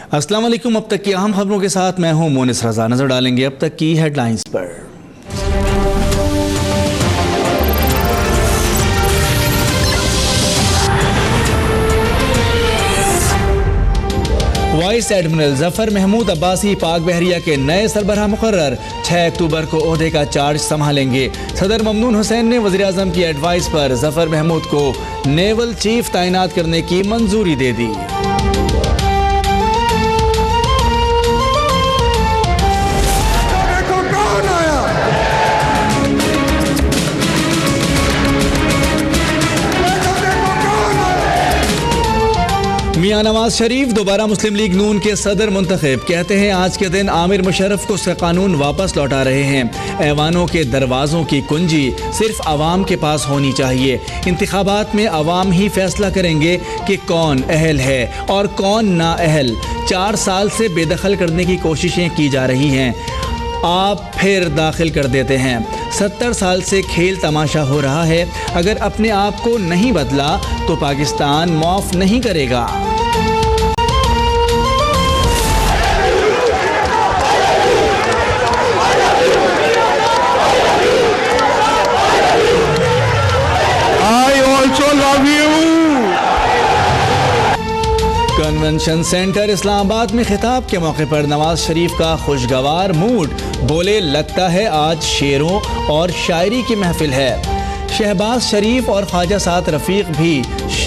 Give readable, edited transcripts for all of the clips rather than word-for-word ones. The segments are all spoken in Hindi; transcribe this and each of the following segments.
अस्सलाम वालेकुम। अब तक की अहम खबरों के साथ मैं हूं मोनिस रजा। नजर डालेंगे अब तक की हेडलाइंस पर। वाइस एडमिरल जफर महमूद अब्बासी पाक बहरिया के नए सरबराह मुकर्रर 6 अक्टूबर को ओहदे का चार्ज संभालेंगे। सदर ममनून हुसैन ने वज़ीर आज़म की एडवाइस पर जफर महमूद को नेवल चीफ तैनात करने की मंजूरी दे दी। मियां नवाज शरीफ दोबारा मुस्लिम लीग नून के सदर मुंतखब। कहते हैं आज के दिन आमिर मुशर्रफ को उसका कानून वापस लौटा रहे हैं। ऐवानों के दरवाज़ों की कुंजी सिर्फ आवाम के पास होनी चाहिए। इंतखाबात में आवाम ही फैसला करेंगे कि कौन अहल है और कौन नाअहल। 4 साल से बेदखल करने की कोशिशें की जा रही हैं, आप फिर दाखिल कर देते हैं। 70 साल से खेल तमाशा हो रहा है। अगर अपने आप को नहीं बदला तो पाकिस्तान माफ नहीं करेगा। कन्वेंशन सेंटर इस्लामाबाद में खिताब के मौके पर नवाज शरीफ का खुशगवार मूड। बोले, लगता है आज शेरों और शायरी की महफिल है। शहबाज शरीफ और ख्वाजा साद रफीक भी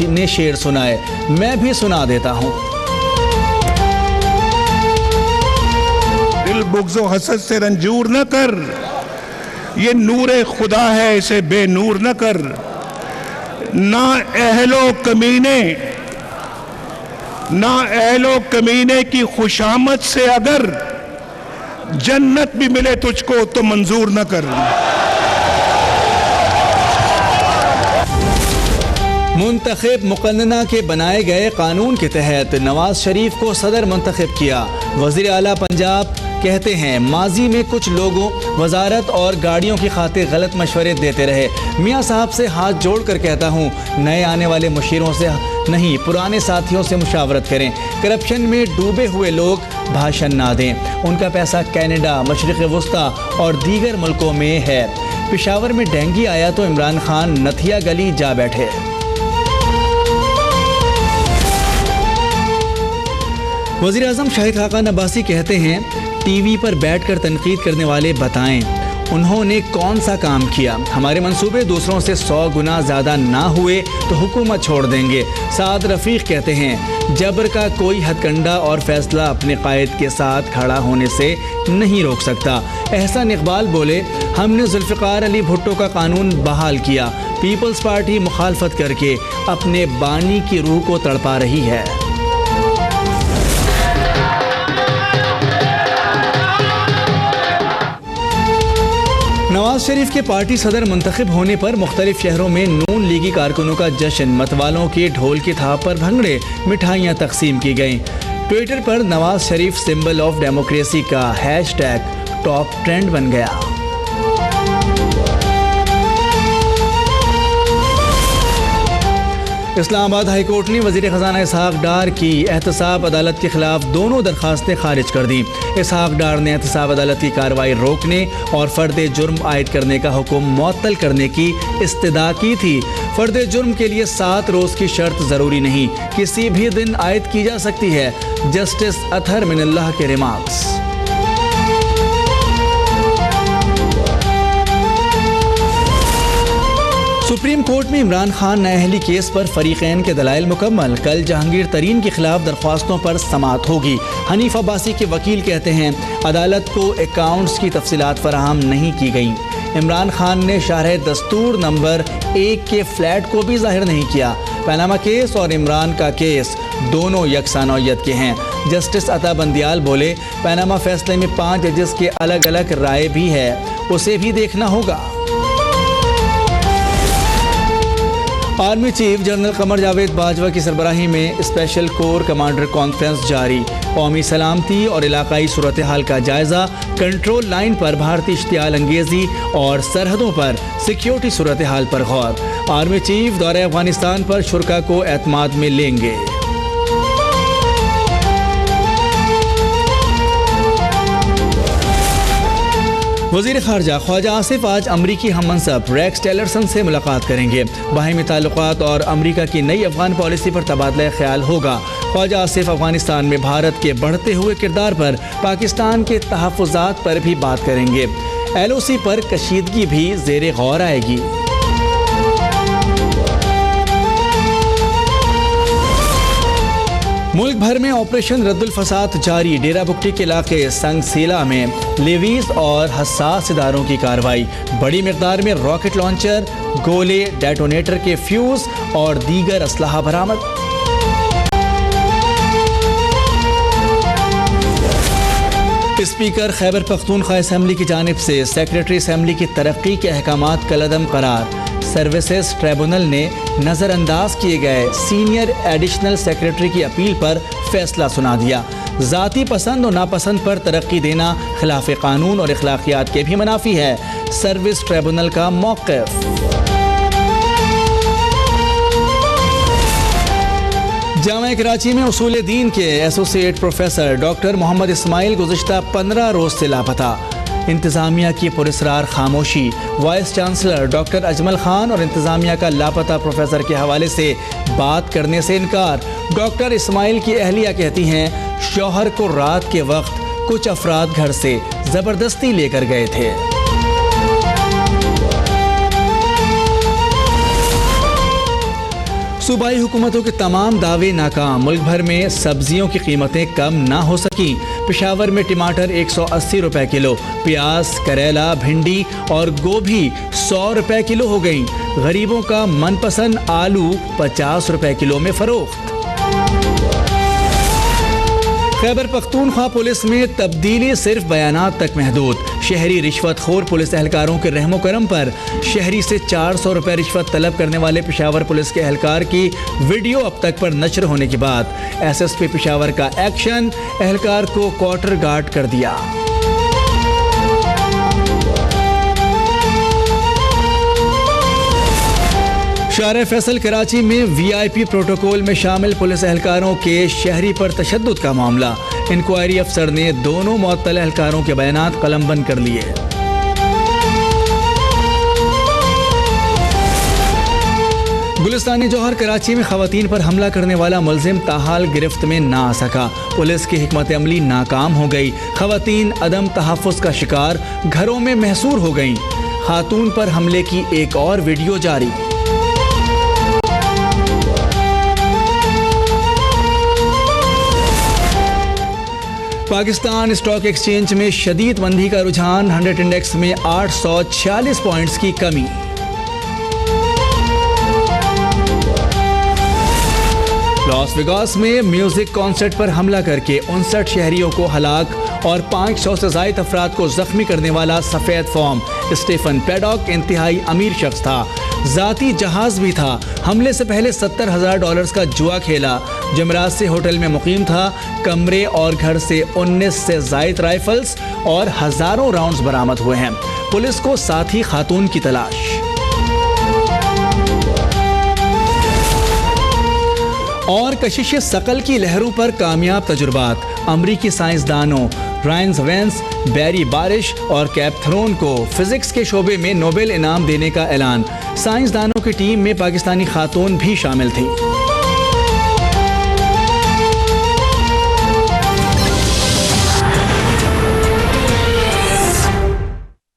ने शेर सुनाए, मैं भी सुना देता हूँ। दिल बुग़्ज़ो हसद से रंजूर न कर, ये नूरे खुदा है इसे बेनूर न कर। ना अहलो कमीने की खुशामद से अगर जन्नत भी मिले तुझको तो मंजूर न कर। मुंतखब मुकन्नना के बनाए गए कानून के तहत नवाज शरीफ को सदर मुंतखब किया। वज़ीर आला पंजाब कहते हैं माजी में कुछ लोगों वजारत और गाड़ियों की खातिर गलत मशवरे देते रहे। मियाँ साहब से हाथ जोड़कर कहता हूँ, नए आने वाले मुशीरों से नहीं पुराने साथियों से मुशावरत करें। करप्शन में डूबे हुए लोग भाषण ना दें। उनका पैसा कनाडा, मशरिक़ वस्ता और दीगर मुल्कों में है। पेशावर में डेंगू आया तो इमरान खान नथिया गली जा बैठे। वज़ीर आज़म शाहिद खाकान अब्बासी कहते हैं, टीवी पर बैठकर तनकीद करने वाले बताएं उन्होंने कौन सा काम किया। हमारे मंसूबे दूसरों से 100 गुना ज़्यादा ना हुए तो हुकूमत छोड़ देंगे। साद रफ़ीक कहते हैं, जबर का कोई हथकंडा और फैसला अपने कायद के साथ खड़ा होने से नहीं रोक सकता। एहसान इकबाल बोले, हमने जुल्फ़िकार अली भुट्टो का कानून बहाल किया। पीपल्स पार्टी मुखालफत करके अपने बानी की रूह को तड़पा रही है। नवाज शरीफ के पार्टी सदर मुंतखब होने पर मुख्तलिफ शहरों में नून लीगी कारकुनों का जश्न। मतवालों के ढोल की थाप पर भंगड़े, मिठाइयाँ तकसीम की गईं। ट्विटर पर Nawaz Sharif symbol of democracy का हैशटैग टॉप ट्रेंड बन गया। इस्लामाबाद हाई कोर्ट ने वज़ीर ख़ज़ाना इसहाक डार की एहतसाब अदालत के खिलाफ दोनों दरखास्तें खारिज कर दी। इसहाक डार ने एहतसाब अदालत की कार्रवाई रोकने और फ़र्द जुर्म आयद करने का हुक्म मुअत्तल करने की इस्तदा की थी। फ़र्द जुर्म के लिए 7 रोज़ की शर्त ज़रूरी नहीं, किसी भी दिन आयद की जा सकती है। जस्टिस अतहर मिनल्लाह के रिमार्क्स। सुप्रीम कोर्ट में इमरान खान नाअहली केस पर फरीकैन के दलाइल मुकम्मल। कल जहांगीर तरीन के खिलाफ दरख्वास्तों पर समाअत होगी। हनीफ अब्बासी के वकील कहते हैं, अदालत को अकाउंट्स की तफसीलात फराहम नहीं की गई। इमरान खान ने शारह दस्तूर नंबर 1 के फ्लैट को भी जाहिर नहीं किया। पनामा केस और इमरान का केस दोनों यकसा नौयत के हैं। जस्टिस अता बंदियाल बोले, पनामा फैसले में 5 जजेस के अलग अलग राय भी है, उसे भी देखना होगा। Army chief general Qamar Javed Bajwa की सरबराही में स्पेशल कोर कमांडर कॉन्फ्रेंस जारी। कौमी सलामती और इलाकाई सूरत हाल का जायजा। कंट्रोल लाइन पर भारतीय इश्तियाल अंगेजी और सरहदों पर सिक्योरिटी सूरत हाल पर गौर। आर्मी चीफ दौरे अफगानिस्तान पर शुरा को एतमाद में लेंगे। वज़ीर ख़ारजा ख्वाजा आसिफ आज अमरीकी हम-मनसब रेक्स टिलरसन से मुलाकात करेंगे। बाहिमी ताल्लुकात और अमरीका की नई अफगान पॉलिसी पर तबादला ख्याल होगा। ख्वाजा आसिफ अफगानिस्तान में भारत के बढ़ते हुए किरदार पर, पाकिस्तान के तहफ़्फ़ुज़ात पर भी बात करेंगे। LOC पर कशीदगी भी ज़ेरे गौर आएगी। मुल्क भर में ऑपरेशन रद्दुल फसाद जारी। डेरा बुगटी के इलाके संगसीला में लेवीज और हसास इदारों की कार्रवाई। बड़ी मिकदार में रॉकेट लॉन्चर, गोले, डेटोनेटर के फ्यूज और दीगर असलहा बरामद। स्पीकर खैबर पख्तूनख्वा असम्बली की जानिब से सेक्रेटरी असम्बली की तरक्की के अहकामात कलअदम करार। सर्विसेज ट्रिब्यूनल ने नज़रअंदाज किए गए सीनियर एडिशनल सेक्रेटरी की अपील पर फैसला सुना दिया। ज़ाती पसंद और नापसंद पर तरक्की देना खिलाफ कानून और अखलाकियात के भी मुनाफी है, सर्विस ट्रिब्यूनल का मौक़िफ़। जामिया कराची में उसूल दीन के associate professor doctor Mohammad Ismail गुज़िश्ता 15 रोज़ से लापता। इंतज़ामिया की पुरस्रार खामोशी। Vice chancellor doctor Ajmal Khan और इंतज़ामिया का लापता प्रोफेसर के हवाले से बात करने से इनकार। डॉक्टर इस्माइल की अहलिया कहती हैं शौहर को रात के वक्त कुछ अफराद घर से ज़बरदस्ती लेकर गए थे। सूबाई हुकूमतों के तमाम दावे नाकाम। मुल्क भर में सब्जियों की कीमतें कम ना हो सकी। पेशावर में टमाटर 180 रुपए किलो, प्याज, करेला, भिंडी और गोभी 100 रुपए किलो हो गई। गरीबों का मनपसंद आलू 50 रुपए किलो में फरोख्त। खैबर पख्तूनख्वा पुलिस में तब्दीली सिर्फ बयानात तक महदूद। शहरी रिश्वतखोर पुलिस एहलकारों के रहमो करम पर शहरी से 400 रुपए रिश्वत तलब करने वाले पेशावर पुलिस के एहलकार की वीडियो अब तक पर नशर होने के बाद SSP पेशावर का एक्शन, एहलकार को क्वार्टर गार्ड कर दिया। शारे फैसल कराची में VIP प्रोटोकॉल में शामिल पुलिस एहलकारों के शहरी पर तशद्दुद का मामला। इंक्वायरी अफसर ने दोनों मुअत्तल एहलकारों के बयानात कलमबंद कर लिए। गुलिस्तानी जौहर कराची में खवातीन पर हमला करने वाला मुलजिम ताहाल गिरफ्त में ना आ सका। पुलिस की हिकमत अमली नाकाम हो गई। खवातीन अदम तहफ़्फ़ुज़ का शिकार घरों में महसूर हो गईं। खातून पर हमले की एक और वीडियो जारी। पाकिस्तान स्टॉक एक्सचेंज में शदीद मंदी का रुझान। 100 इंडेक्स में 846 पॉइंट्स की कमी। लॉस वेगास में म्यूजिक कॉन्सर्ट पर हमला करके 59 शहरियों को हलाक और 500 से ज़ायद अफराद को जख्मी करने वाला सफ़ेद फॉर्म स्टीफन पैडॉक इंतहाई अमीर शख्स था। ज़ाती जहाज भी था। हमले से पहले $70,000 का जुआ खेला। जमरात से होटल में मुकीम था। कमरे और घर से 19 से ज़ायद राइफल्स और हज़ारों राउंड्स बरामद हुए हैं। पुलिस को साथी खातून की तलाश। और कशिश सकल की लहरों पर कामयाब तजुर्बात। अमरीकी साइंसदानों रायन वेंस, बैरी बारिश और कैपथरोन को फिजिक्स के शोबे में नोबेल इनाम देने का ऐलान। साइंसदानों की टीम में पाकिस्तानी खातून भी शामिल थी।